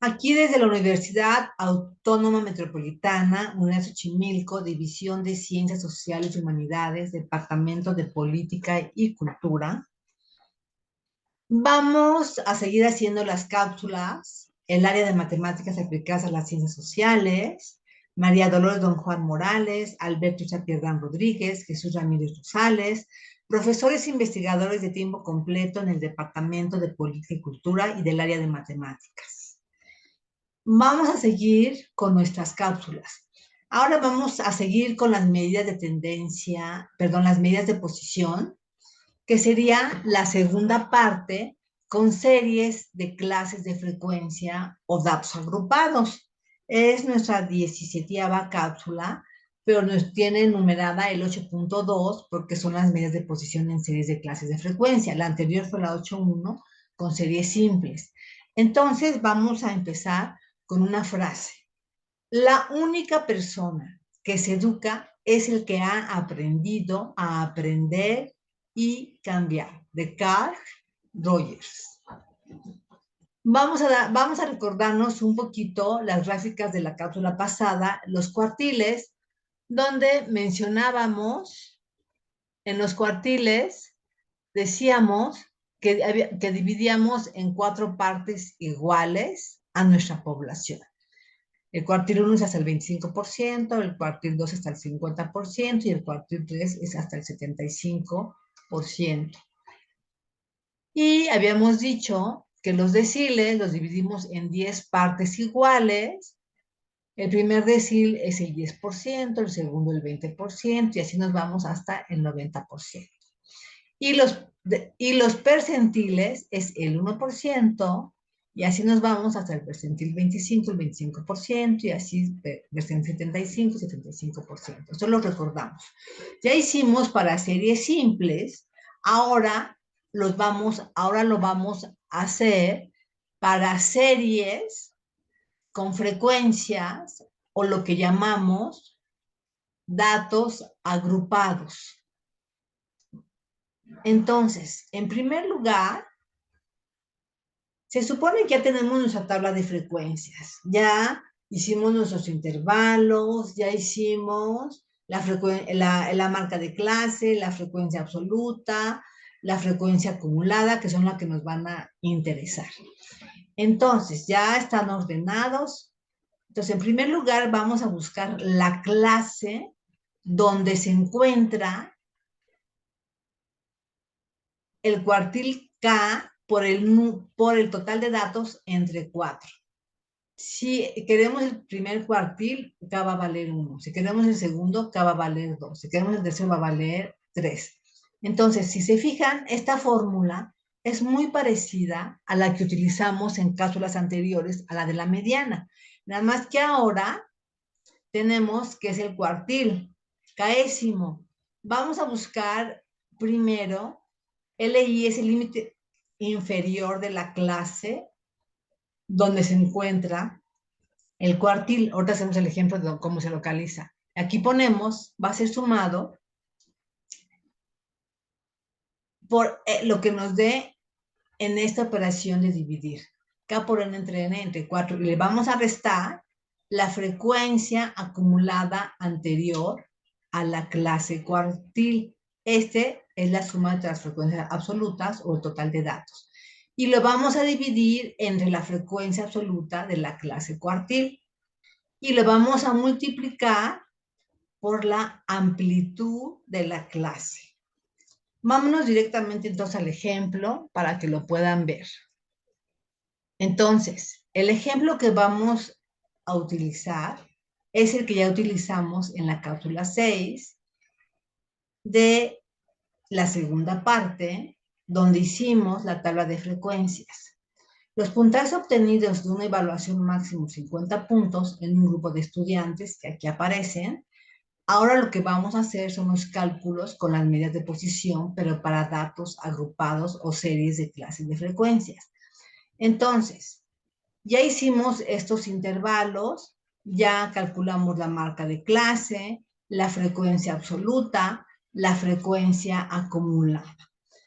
Aquí desde la Universidad Autónoma Metropolitana, Unidad Xochimilco, División de Ciencias Sociales y Humanidades, Departamento de Política y Cultura, vamos a seguir haciendo las cápsulas, el área de matemáticas aplicadas a las ciencias sociales, María Dolores Don Juan Morales, Alberto Chapierdán Rodríguez, Jesús Ramírez Rosales, profesores e investigadores de tiempo completo en el Departamento de Política y Cultura y del área de matemáticas. Vamos a seguir con nuestras cápsulas. Ahora vamos a seguir con las medidas de tendencia, perdón, las medidas de posición, que sería la segunda parte con series de clases de frecuencia o datos agrupados. Es nuestra 17ª cápsula, pero nos tiene numerada el 8.2 porque son las medidas de posición en series de clases de frecuencia. La anterior fue la 8.1 con series simples. Entonces vamos a empezar con una frase. La única persona que se educa es el que ha aprendido a aprender y cambiar, de Carl Rogers. Vamos a recordarnos un poquito las gráficas de la cápsula pasada, los cuartiles, donde mencionábamos, en los cuartiles, decíamos que dividíamos en 4 partes iguales a nuestra población. El cuartil 1 es hasta el 25%, el cuartil 2 hasta el 50% y el cuartil 3 es hasta el 75%. Y habíamos dicho que los deciles los dividimos en 10 partes iguales. El primer decil es el 10%, el segundo el 20% y así nos vamos hasta el 90%. Y los percentiles es el 1%, y así nos vamos hasta el percentil 25, el 25%, y así percentil 75, 75%. Esto lo recordamos. Ya hicimos para series simples, ahora lo vamos a hacer para series con frecuencias o lo que llamamos datos agrupados. Entonces, en primer lugar, se supone que ya tenemos nuestra tabla de frecuencias, ya hicimos nuestros intervalos, ya hicimos la marca de clase, la frecuencia absoluta, la frecuencia acumulada, que son las que nos van a interesar. Entonces, ya están ordenados. Entonces, en primer lugar, vamos a buscar la clase donde se encuentra el cuartil K por el total de datos entre 4. Si queremos el primer cuartil, K va a valer 1. Si queremos el segundo, K va a valer 2. Si queremos el tercero, va a valer 3. Entonces, si se fijan, esta fórmula es muy parecida a la que utilizamos en cápsulas anteriores, a la de la mediana. Nada más que ahora tenemos que es el cuartil, késimo. Vamos a buscar primero, LI es el límite inferior de la clase donde se encuentra el cuartil. Ahorita hacemos el ejemplo de cómo se localiza. Aquí ponemos, va a ser sumado por lo que nos dé en esta operación de dividir. K por N entre 4. Y le vamos a restar la frecuencia acumulada anterior a la clase cuartil. Este es la suma de las frecuencias absolutas o el total de datos. Y lo vamos a dividir entre la frecuencia absoluta de la clase cuartil. Y lo vamos a multiplicar por la amplitud de la clase. Vámonos directamente entonces al ejemplo para que lo puedan ver. Entonces, el ejemplo que vamos a utilizar es el que ya utilizamos en la cápsula 6 de la segunda parte, donde hicimos la tabla de frecuencias. Los puntajes obtenidos de una evaluación máximo 50 puntos en un grupo de estudiantes que aquí aparecen. Ahora lo que vamos a hacer son los cálculos con las medidas de posición, pero para datos agrupados o series de clases de frecuencias. Entonces, ya hicimos estos intervalos, ya calculamos la marca de clase, la frecuencia absoluta, la frecuencia acumulada.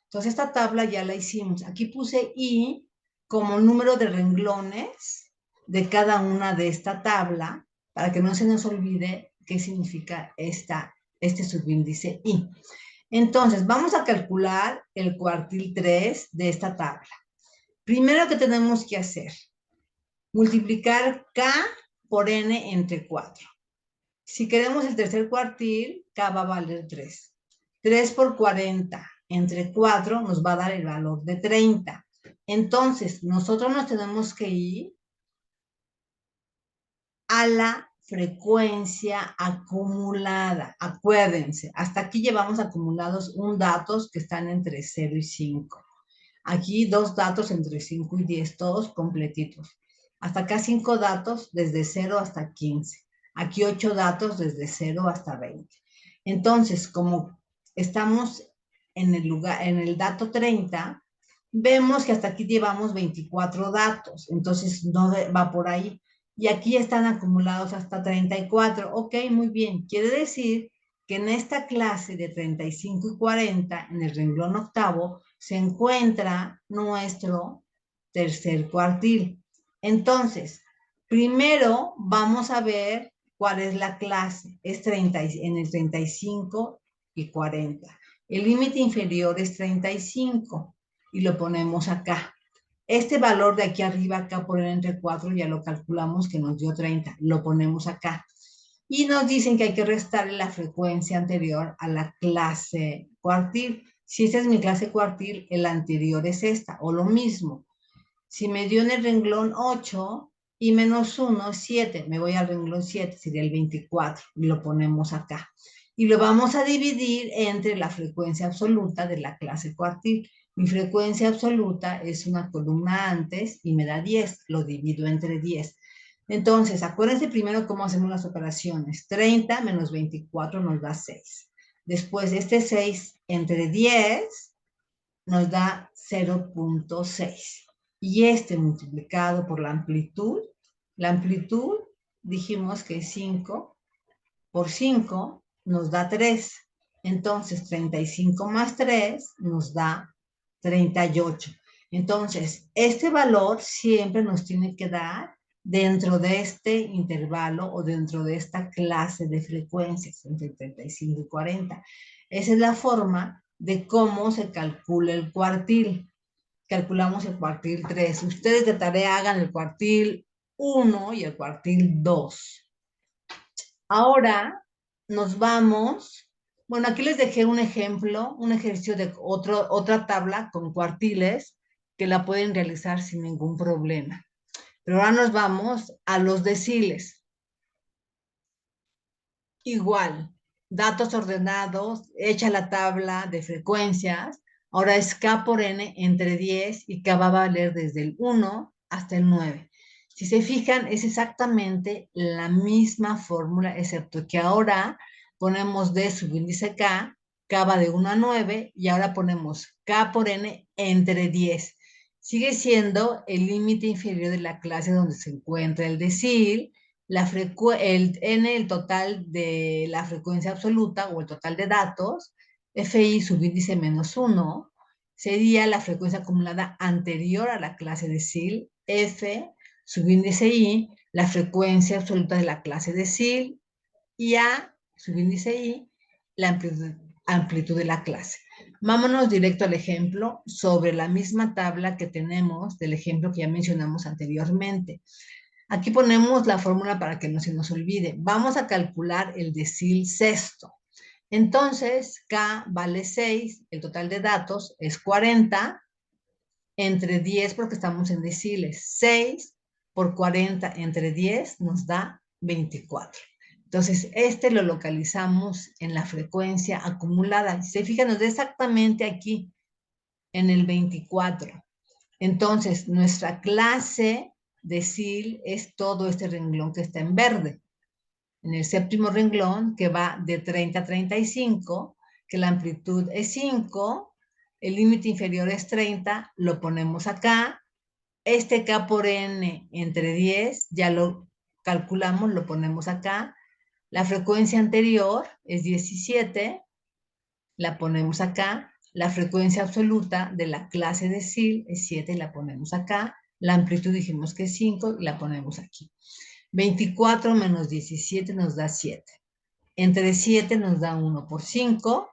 Entonces, esta tabla ya la hicimos. Aquí puse I como número de renglones de cada una de esta tabla para que no se nos olvide qué significa este subíndice I. Entonces, vamos a calcular el cuartil 3 de esta tabla. Primero que tenemos que hacer, multiplicar K por N entre 4. Si queremos el tercer cuartil, K va a valer 3. 3 por 40 entre 4 nos va a dar el valor de 30. Entonces, nosotros nos tenemos que ir a la frecuencia acumulada. Acuérdense, hasta aquí llevamos acumulados un datos que están entre 0 y 5. Aquí dos datos entre 5 y 10, todos completitos. Hasta acá 5 datos desde 0 hasta 15. Aquí 8 datos desde 0 hasta 20. Entonces, como estamos en el dato 30, vemos que hasta aquí llevamos 24 datos. Entonces, no va por ahí. Y aquí están acumulados hasta 34. Ok, muy bien. Quiere decir que en esta clase de 35 y 40, en el renglón octavo, se encuentra nuestro tercer cuartil. Entonces, primero vamos a ver cuál es la clase. Es en el 35 y 40. El límite inferior es 35 y lo ponemos acá. Este valor de aquí arriba, acá por el entre 4, ya lo calculamos que nos dio 30. Lo ponemos acá. Y nos dicen que hay que restarle la frecuencia anterior a la clase cuartil. Si esta es mi clase cuartil, el anterior es esta, o lo mismo. Si me dio en el renglón 8 y menos 1, 7, me voy al renglón 7, sería el 24, y lo ponemos acá. Y lo vamos a dividir entre la frecuencia absoluta de la clase cuartil. Mi frecuencia absoluta es una columna antes y me da 10, lo divido entre 10. Entonces, acuérdense primero cómo hacemos las operaciones. 30 menos 24 nos da 6. Después, este 6 entre 10 nos da 0.6. Y este multiplicado por la amplitud dijimos que 5 por 5 nos da 3. Entonces, 35 más 3 nos da 38. Entonces, este valor siempre nos tiene que dar dentro de este intervalo o dentro de esta clase de frecuencias entre 35 y 40. Esa es la forma de cómo se calcula el cuartil. Calculamos el cuartil 3. Ustedes de tarea hagan el cuartil 1 y el cuartil 2. Ahora nos vamos. Bueno, aquí les dejé un ejemplo, un ejercicio de otra tabla con cuartiles que la pueden realizar sin ningún problema. Pero ahora nos vamos a los deciles. Igual, datos ordenados, hecha la tabla de frecuencias. Ahora es K por N entre 10 y K va a valer desde el 1 hasta el 9. Si se fijan, es exactamente la misma fórmula, excepto que ahora ponemos D subíndice K, K va de 1 a 9, y ahora ponemos K por N entre 10. Sigue siendo el límite inferior de la clase donde se encuentra el decil, el total de la frecuencia absoluta o el total de datos, FI subíndice menos 1, sería la frecuencia acumulada anterior a la clase decil, F subíndice I, la frecuencia absoluta de la clase decil, y A subíndice I, la amplitud de la clase. Vámonos directo al ejemplo sobre la misma tabla que tenemos del ejemplo que ya mencionamos anteriormente. Aquí ponemos la fórmula para que no se nos olvide. Vamos a calcular el decil sexto. Entonces, K vale 6, el total de datos es 40, entre 10 porque estamos en deciles. 6 por 40 entre 10 nos da 24. Entonces, este lo localizamos en la frecuencia acumulada. Si se fijan, nos da exactamente aquí, en el 24. Entonces, nuestra clase decil es todo este renglón que está en verde. En el séptimo renglón, que va de 30 a 35, que la amplitud es 5, el límite inferior es 30, lo ponemos acá. Este K por N entre 10, ya lo calculamos, lo ponemos acá. La frecuencia anterior es 17, la ponemos acá. La frecuencia absoluta de la clase decil es 7, la ponemos acá. La amplitud dijimos que es 5 y la ponemos aquí. 24 menos 17 nos da 7. Entre 7 nos da 1 por 5,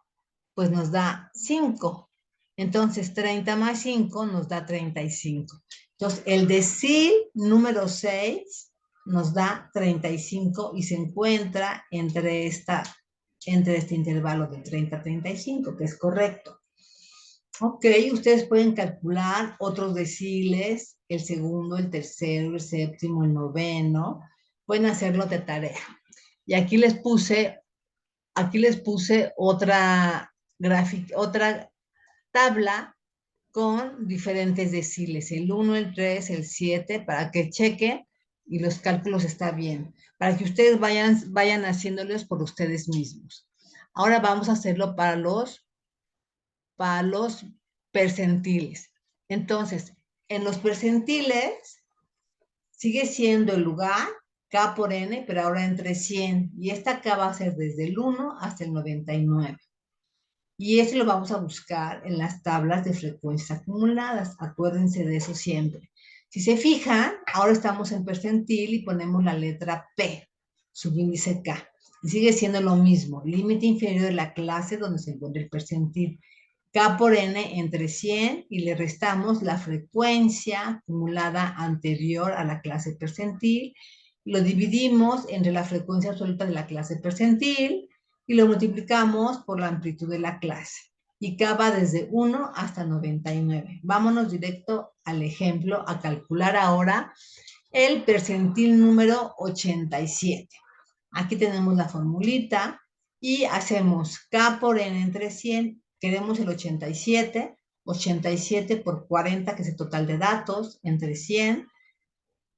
pues nos da 5. Entonces 30 más 5 nos da 35. Entonces el decil número 6 nos da 35 y se encuentra entre este intervalo de 30 a 35, que es correcto. Ok, ustedes pueden calcular otros deciles, el segundo, el tercero, el séptimo, el noveno. Pueden hacerlo de tarea. Y aquí les puse otra gráfica, otra tabla con diferentes deciles, el 1, el 3, el 7, para que chequen y los cálculos están bien, para que ustedes vayan haciéndolos por ustedes mismos. Ahora vamos a hacerlo para los percentiles. Entonces, en los percentiles sigue siendo el lugar K por N, pero ahora entre 100. Y esta K va a ser desde el 1 hasta el 99. Y eso lo vamos a buscar en las tablas de frecuencias acumuladas. Acuérdense de eso siempre. Si se fijan, ahora estamos en percentil y ponemos la letra P, subíndice K. Y sigue siendo lo mismo, límite inferior de la clase donde se encuentra el percentil. K por N entre 100 y le restamos la frecuencia acumulada anterior a la clase percentil. Lo dividimos entre la frecuencia absoluta de la clase percentil y lo multiplicamos por la amplitud de la clase. Y K va desde 1 hasta 99. Vámonos directo al ejemplo a calcular ahora el percentil número 87. Aquí tenemos la formulita y hacemos K por N entre 100. Queremos el 87. 87 por 40, que es el total de datos, entre 100,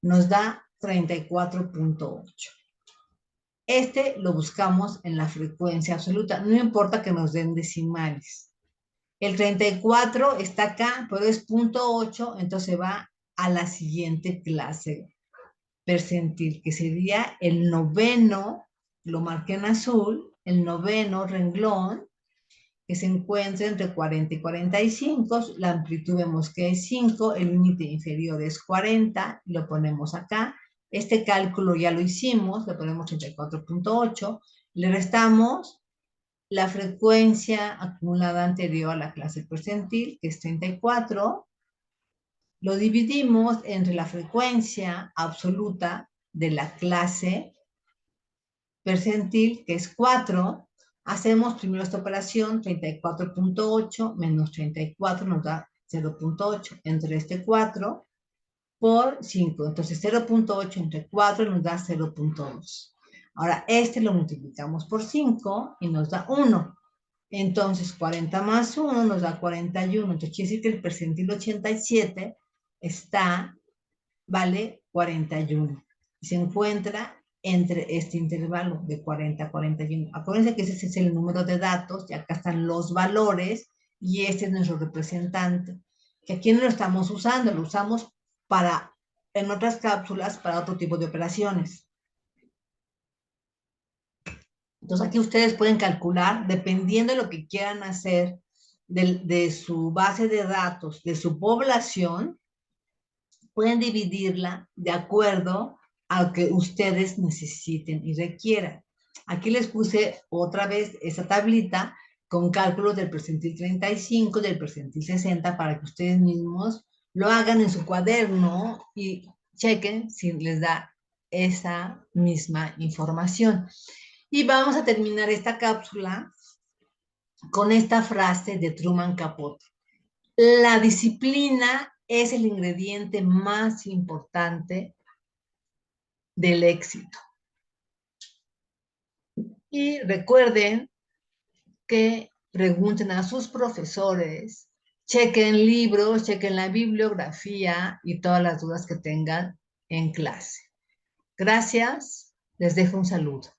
nos da 34.8. Este lo buscamos en la frecuencia absoluta. No importa que nos den decimales. El 34 está acá, pero es 0.8, entonces va a la siguiente clase percentil, que sería el noveno, lo marqué en azul, el noveno renglón, que se encuentra entre 40 y 45. La amplitud vemos que es 5, el límite inferior es 40, lo ponemos acá. Este cálculo ya lo hicimos, le ponemos 34.8, le restamos la frecuencia acumulada anterior a la clase percentil, que es 34, lo dividimos entre la frecuencia absoluta de la clase percentil, que es 4. Hacemos primero esta operación, 34.8 menos 34 nos da 0.8 entre este 4 por 5. Entonces 0.8 entre 4 nos da 0.2. Ahora este lo multiplicamos por 5 y nos da 1. Entonces 40 más 1 nos da 41. Entonces quiere decir que el percentil 87 vale 41. Y se encuentra entre este intervalo de 40 a 41. Acuérdense que ese es el número de datos y acá están los valores y este es nuestro representante. Que aquí no lo estamos usando, lo usamos en otras cápsulas para otro tipo de operaciones. Entonces aquí ustedes pueden calcular, dependiendo de lo que quieran hacer de su base de datos, de su población, pueden dividirla de acuerdo a lo que ustedes necesiten y requieran. Aquí les puse otra vez esa tablita con cálculos del percentil 35, del percentil 60, para que ustedes mismos lo hagan en su cuaderno y chequen si les da esa misma información. Y vamos a terminar esta cápsula con esta frase de Truman Capote. La disciplina es el ingrediente más importante del éxito. Y recuerden que pregunten a sus profesores, chequen libros, chequen la bibliografía y todas las dudas que tengan en clase. Gracias, les dejo un saludo.